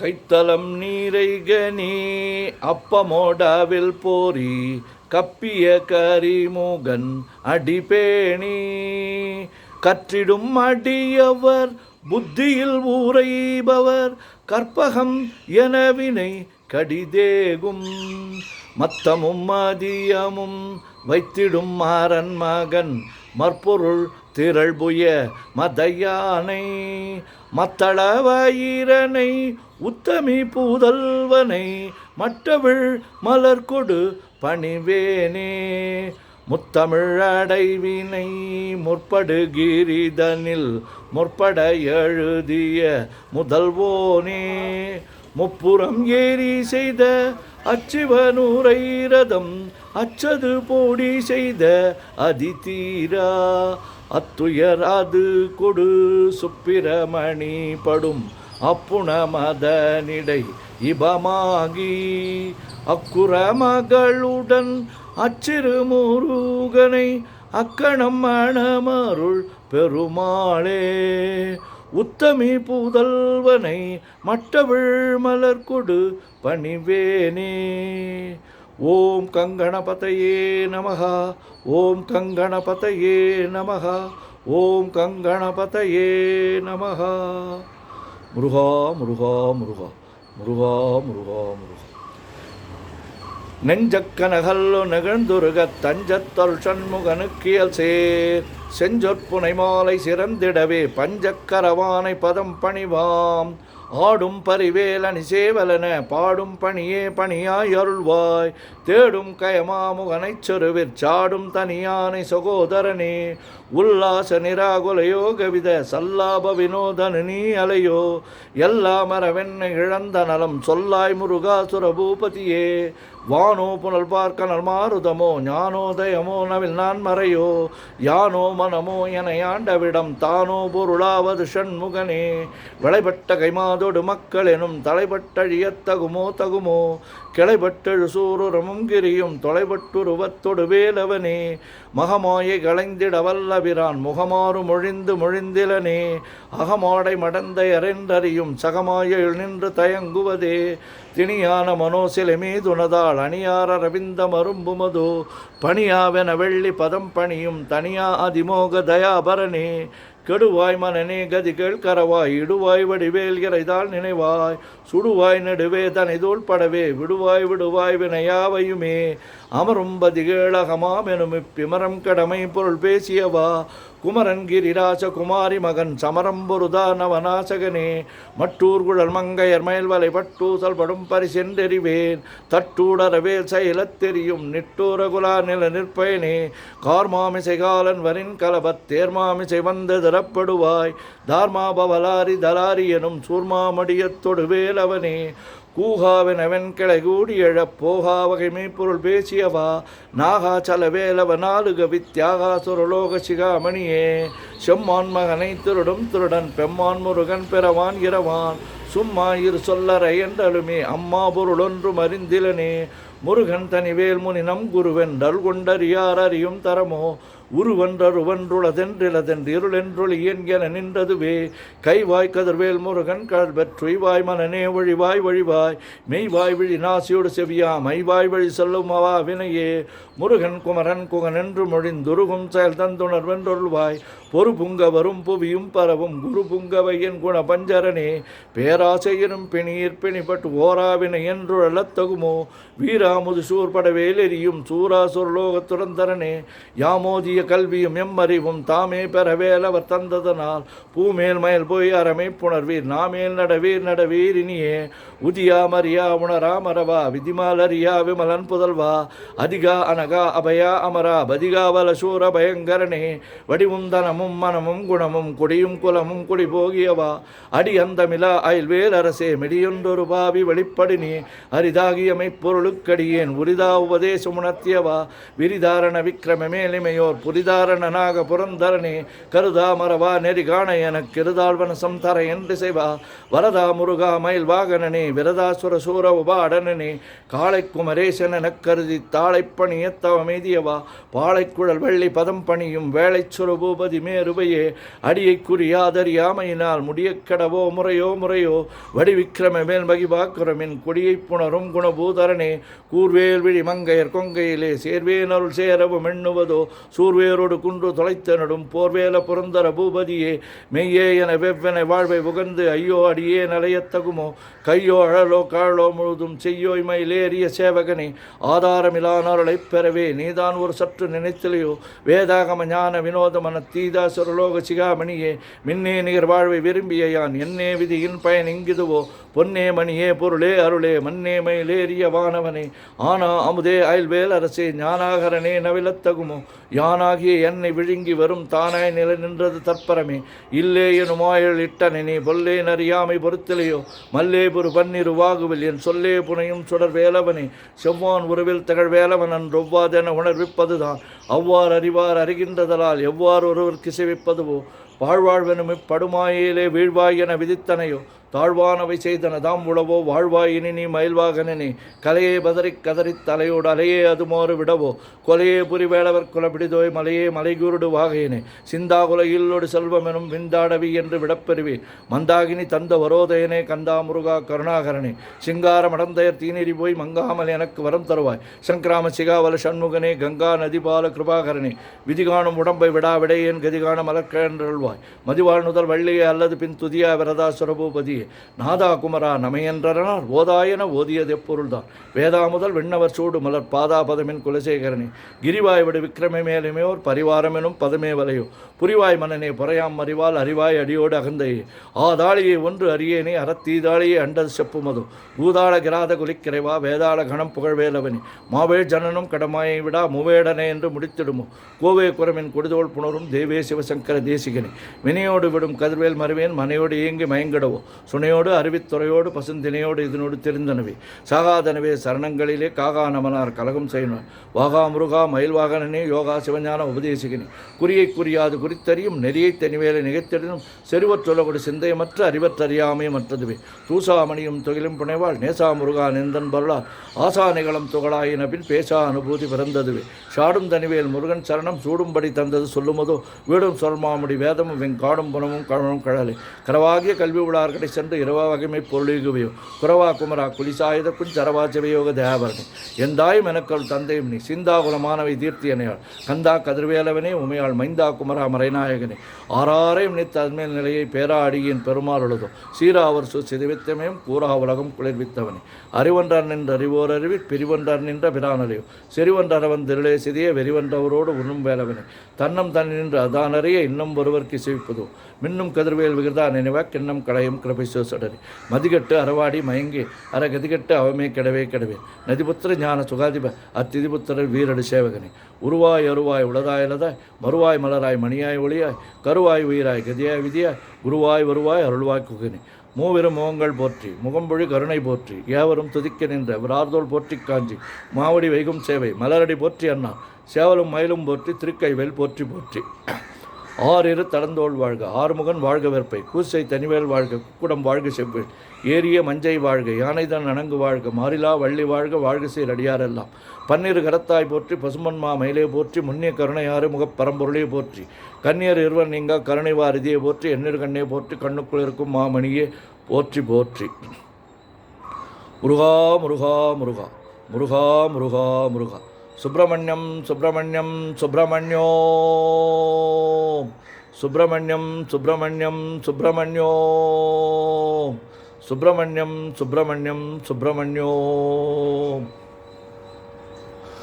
கைத்தலம் நீரைகனி அப்பமோடாவில் போரி கப்பிய கரிமுகன் அடிபேணி கற்றிடும் அடியவர் புத்தியில் ஊரைபவர் கற்பகம் எனவினை கடிதேகும் மத்தமும் மதியமும் வைத்திடும் மாறன் மகன் மற்பொருள் திரள்புய மதையானை மத்தளவயிரனை உத்தமி பூதல்வனை மற்றவிழ் மலர்கொடு பணிவேனே முத்தமிழ் அடைவினை முற்படுகிரிதனில் முற்பட எழுதிய முதல்வோனே முப்புறம் ஏறி செய்த அச்சிவனூரை ரதம் அச்சது போடி செய்த அதிதீரா அத்துயர் அது கொடு சுப்பிரமணி படும் அப்புண மதனிடை இபமாகி அக்குற மகளுடன் அச்சிறு முருகனை அக்கணம் மணமருள் பெருமாளே உத்தமி பூதல்வனை மற்றவிழ் மலர் கொடு பணிவேனே. ஓம் கங்கணபதையே நமஹ. ஓம் கங்கணபதையே நமஹ. ஓம் கங்கணபதையே நமஹ. முருகா முருகா முருகா முருகா முருகா முருகா. நெஞ்சக்கனகல்லு நெகழ்ந்துருகத் தஞ்சத்தொல் சண்முகனுக்கியல் சேர் செஞ்சொற்புனை மாலை சிறந்திடவே பஞ்சக்கரவானை பதம் பணிவாம் ஆடும் பரிவேலனி சேவலன பாடும் பணியே பணியாய் அருள்வாய் தேடும் கயமாமுகனைச் சொருவிற் சாடும் தனியானை சகோதரனே உல்லாச நிராகுல யோகவித சல்லாப வினோதனு நீ அலையோ எல்லா மரவெண்ணை இழந்த நலம் சொல்லாய் முருகாசுர பூபதியே வானோ புனல் பார்க்கனல் மாருதமோ ஞானோதயமோ நவில் நான் மறையோ யானோ மனமோ என யாண்டவிடம் தானோ பொருளாவது ஷண்முகனே விளைபட்ட கைமாதோடு மக்கள் எனும் தலைபட்டழியத்தகுமோ தகுமோ கிளைபட்டெழு சூருரமும் கிரியும் தொலைபட்டுருவத்தொடு வேலவனே மகமாயை களைந்திட வல்லபிரான் முகமாறு மொழிந்து மொழிந்திலனே அகமாடை மடந்தை அரென்றறியும் சகமாயில் நின்று தயங்குவதே திணியான மனோசிலை மீதுனதால் அணியார ரவிந்த மரும்புமதோ பணியாவென வெள்ளி பதம் பணியும் தனியா அதிமோக தயாபரனே கெடுவாய் மனநே கதி கேள்கரவாய் இடுவாய் வடிவேல் இறைதால் நினைவாய் சுடுவாய் நெடுவே தனை தோள்படவே விடுவாய் விடுவாய் வினையாவையுமே அமரும் பதிகேளகமாமெனும் இப்பிமரம் கடமை பொருள் பேசியவா குமரன் கிரிராச குமாரி மகன் சமரம் பொருதா நவநாசகனே மட்டூர்குழல் மங்கையர் மயல்வலை பட்டூசல் படும் பரிசென்றெறிவேன் தட்டூடரவேல் செயலத்தெரியும் நிட்டூரகுலா நில நிற்பயனே கார்மாமிசை காலன் வரின் கலபத் தேர்மாமிசை வந்து திறப்படுவாய் தார்மாபவலாரி தலாரி எனும் சூர்மாமடியத்தொடு வேலவனே கூகாவெனவென் கிளை கூடி எழப் போகா வகைமை பொருள் பேசியவா நாகா சலவேலவ நாலுக வித்யாகா சுரலோக சிகாமணியே செம்மான் மகனை திருடும் திருடன் பெம்மான் முருகன் பிறவான் இரவான் சும்மா இரு சொல்லறை என்றலுமே அம்மா பொருளொன்று மறிந்திலனே முருகன் தனிவேல் முனி நம் குருவென்றல் கொண்டறியார் அறியும் தரமோ உருவன்றருவன்றுளதென்றிலதென்று இருளென்றொளி என்கென நின்றதுவே கைவாய் கதிர்வேல் முருகன் கடற்பெற்றுய்வாய் மனநே வழிவாய் வழிவாய் மெய்வாய் விழி நாசியோடு செவியா மைவாய் வழி சொல்லும் அவா வினையே முருகன் குமரன் குகன் என்று மொழிந்துருகும் செயல் தந்துணர்வென்றொருவாய் பொறு புங்க வரும் புவியும் பரவும் குரு புங்கவை என் குண பஞ்சரனே பேராசையனும் பிணியிற் பிணிப்பட்டு ஓராவினை என்றுழலத்தகுமோ வீராமுது சூர்படவேல் எரியும் சூராசுரலோகத்துறந்தரனே யாமோதிய கல்வியும் எம்மறிவும் தாமே பெறவேலவர் தந்ததனால் பூமேல் மயல் போய் அறமை புணர்வீர் நாமேல் நடவீர் நடவீர் இனியே உதியா மரியா உணரா மரவா விதிமாலரியா விமலன் புதல்வா அதிகா அனகா அபயா அமரா பதிகாவல சூர பயங்கரனே வடிவும் தனமும் மனமும் குணமும் குடியும் குலமும் குடி போகியவா அடி அந்தமிலா அயல்வேல் அரசே மெடியொன்றொரு பாவி வெளிப்படினே அரிதாகியமை பொருளுக்கடியேன் உரிதா உபதேசமுணர்த்தியவா விரிதாரண விக்ரம மேலிமையோர் புரிதாரணனாக புரந்தரனே கருதா மரவா நெறிகாண எனக்கு இருதாழ்வன சம்தர என்று செய்வா வரதா முருகா மயில் வாகனனே விரதாசுர சூர உபாடனனே காளை குமரேசன் எனக் கருதி தாளைப்பணியத்தவ மீதியவா பாளைக்குழல் வெள்ளி பதம் பணியும் வேளை சுரபூபதி மேருபையே அடியை குறியாதறியாமையினால் முடிய கடவோ முறையோ முறையோ வடிவிக்கிரம மேல் மகிபாக்குரமின் கொடியை புணரும் குணபூதரனே கூர்வேல் விழி மங்கையர் கொங்கையிலே சேர்வேனருள் சேரவும் எண்ணுவதோ சூர்வேரோடு குன்று தொலைத்தனடும் போர்வேல புரந்தர பூபதியே மெய்யே என வெவ்வென வாழ்வை உகந்து ஐயோ அடியே நலையத்தகுமோ கையோ அழலோ காழலோ முழுதும் செய்யோய் மயிலேறிய சேவகனே ஆதாரமிலானருளைப் பெறவே நீதான் ஒரு சற்று நினைத்திலையோ வேதாகம ஞான வினோதமன தீதாசுரலோக சிகாமணியே மின்னே நிகர் வாழ்வை விரும்பிய யான் என்னே விதியின் பயன் இங்கிதுவோ பொன்னே மணியே பொருளே அருளே மன்னே மயிலேறிய வானவனே ஆனா அமுதே அயல்வேல் அரசே ஞானாகரனே நவிலத்தகுமோ யானாகிய என்னை விழுங்கி வரும் தானாய் நிலை நின்றது தற்பரமே இல்லே எனும் ஆயல் இட்டனே பொல்லே நறியாமை பொறுத்திலையோ மல்லே புரு பன்னிரு வாகுவில் என் சொல்லே புனையும் சுடர் வேலவனே செவ்வான் உருவில் திகழ் வேலவன் அன்றொவ்வாதென உணர்விப்பதுதான் அவ்வாறு அறிவார் அறிகின்றதலால் எவ்வாறு ஒருவருக்கு சிவிப்பதுவோ வாழ்வாழ்வெனும் இப்படுமாயிலே வீழ்வாய் என விதித்தனையோ தாழ்வானவை செய்தன தாம் உழவோ வாழ்வாயினி நீ மயில்வாகனே கலையே பதறிக் கதறித் தலையோடு அலையே அதுமாறு விடவோ கொலையே புரிவேளவர் குலபிடிதோய் மலையே மலைகுருடு வாகையினே சிந்தாகுல இல்லொடு செல்வமெனும் விந்தாடவி என்று விடப்பெறுவேன் மந்தாகினி தந்த வரோதயனே கந்தா முருகா கருணாகரனே சிங்கார மடந்தையர் தீநெறி போய் மங்காமல் எனக்கு வரம் தருவாய் சங்கிராம சிகாவல சண்முகனே கங்கா நதிபால கிருபாகரனே விதிகாணும் உடம்பை விடாவிடையேன் கதிகான மலர்கன்றல்வாய் மதிவாழ் நுதல் வள்ளியே அல்லது பின் துதியா விரதா சுரபூபதியே நாதா குமரா நமையன்றனார் ஓதாயன ஓதியது எப்பொருள்தான் வேதா முதல் விண்ணவர் சூடு மலர் பாதாபதமின் குலசேகரனே கிரிவாய் விடு விக்ரமே மேலுமேயோர் பரிவாரமெனும் பதமே வலையோ புரிவாய் மன்னனே பொறையாம் அறிவால் அறிவாய் அடியோடு அகந்தையே ஆதாளியை ஒன்று அறியேனே அறத்தீதாளியை அண்டது செப்புமதோ பூதாள கிராத குலிக்கிறைவா வேதாள கணம் புகழ்வேலவனே மாவேள் ஜனனும் கடமாயை விடா மூவேடனே என்று முடித்திடுமோ கோவே குரமின் கொடுதோள் புணரும் தேவே சிவசங்கர தேசிகனே வினையோடு விடும் கதிர்வேல் மறுவேன் மனையோடு இயங்கி மயங்கிடவோ சுனையோடு அறிவித்துறையோடு பசுந்தினையோடு இதனோடு தெரிந்தனவே சாகாதனவே சரணங்களிலே காகா நமனார் கலகம் செய்யினார் வாகா முருகா மயில்வாகனனே யோகா சிவஞான உபதேசிகனே குறியை குறியாது குறித்தறியும் நெறியை தனிவேலை நிகழ்த்தெடும் செருவற்றொலகொடு சிந்தையமற்ற அறிவற்றறியாமை மற்றதுவே தூசாமணியும் தொகிலும் புனைவாள் நேசா முருகா நெந்தன் பருளார் ஆசா நிகழம் துகளாயின பின் பேசா அனுபூதி பிறந்ததுவே ஷாடும் தனிவேல் முருகன் சரணம் சூடும்படி தந்தது சொல்லுமதோ வீடும் சொல்மாமுடி வேதமும் வெங்காடும் புனமும் கழனும் கழலை கரவாகிய கல்வி உளார்கடை சென்று இரவா வகைமை பொருளிகுவையோ குறவா குமரா குலிசாயுத குஞ்சரவா சிவயோக தேவரணி எந்தாயும் எனக்கள் தந்தையும் நீ சிந்தாகுலமானவை தீர்த்தியனையாள் கந்தா கதிர்வேலவனே உமையாள் மைந்தா குமரா மறைநாயகனே ஆறாரையும் நித்த அன்மேல் நிலையை பேரா அடியின் பெருமாள் உள்ளதோ சீரா அவர் சிதைவித்தமையும் கூறா உலகம் குளிர்வித்தவனே அறிவன்றார் நின்ற அறிவோர் அறிவிற் பிரிவன்றார் நின்ற பிரானலையோ செறிவன்றவன் திருளே சிதிய வெறிவன்றவரோடு உண்ணும் வேலவனே தன்னம் தன் நின்று அதானறிய இன்னும் ஒருவர்க்கு சிவிப்பதோ மின்னும் கதிர்வேல் விகிர்தா நினைவா கிண்ணம் களையும் கிருபைசோ சடரி மதிகட்டு அறவாடி மயங்கி அறகதிகட்டு அவமே கிடவே கிடவே நதிபுத்திர ஞான சுகாதிப அத்திதிபுத்திரர் வீரடு சேவகனே உருவாய் அருவாய் உளதாயலதாய் மறுவாய் மலராய் மணியாய் ஒளியாய் கருவாய் உயிராய் கதியாய் விதியாய் குருவாய் வருவாய் அருள்வாய் குகனே மூவிரும் முகங்கள் போற்றி முகம்பொழி கருணை போற்றி ஏவரும் துதிக்க நின்ற விரார்தோல் போற்றி காஞ்சி மாவடி வைகும் சேவை மலரடி போற்றி அண்ணா சேவலும் மயிலும் போற்றி திருக்கைவேல் போற்றி போற்றி ஆறிரு தடந்தோள் வாழ்க ஆறுமுகன் வாழ்க வெற்பை கூசை தனிவேல் வாழ்க குக்குடம் வாழ்க செவ்வேல் ஏரிய மஞ்சை வாழ்க யானைதான் அணங்கு வாழ்க மாறிலா வள்ளி வாழ்க வாழ்க சீர் அடியாரெல்லாம் பன்னிரு கரத்தாய் போற்றி பசுமன்மா மயிலே போற்றி முன்னிய கருணையாறு முகப் பரம்பொருளே போற்றி கண்ணியர் இருவர் நீங்கா கருணை வாரிதியை போற்றி எண்ணிரு கண்ணே போற்றி கண்ணுக்குள் இருக்கும் மாமணியே போற்றி போற்றி முருகா முருகா முருகா முருகா முருகா முருகா சுப்பிரமணியம் சுப்பிரமணியம் சுப்பிரமணியோம் சுப்பிரமணியம் சுப்பிரமணியம் சுப்பிரமணியோம் சுப்பிரமணியம் சுப்பிரமணியம் சுப்பிரமணியோம்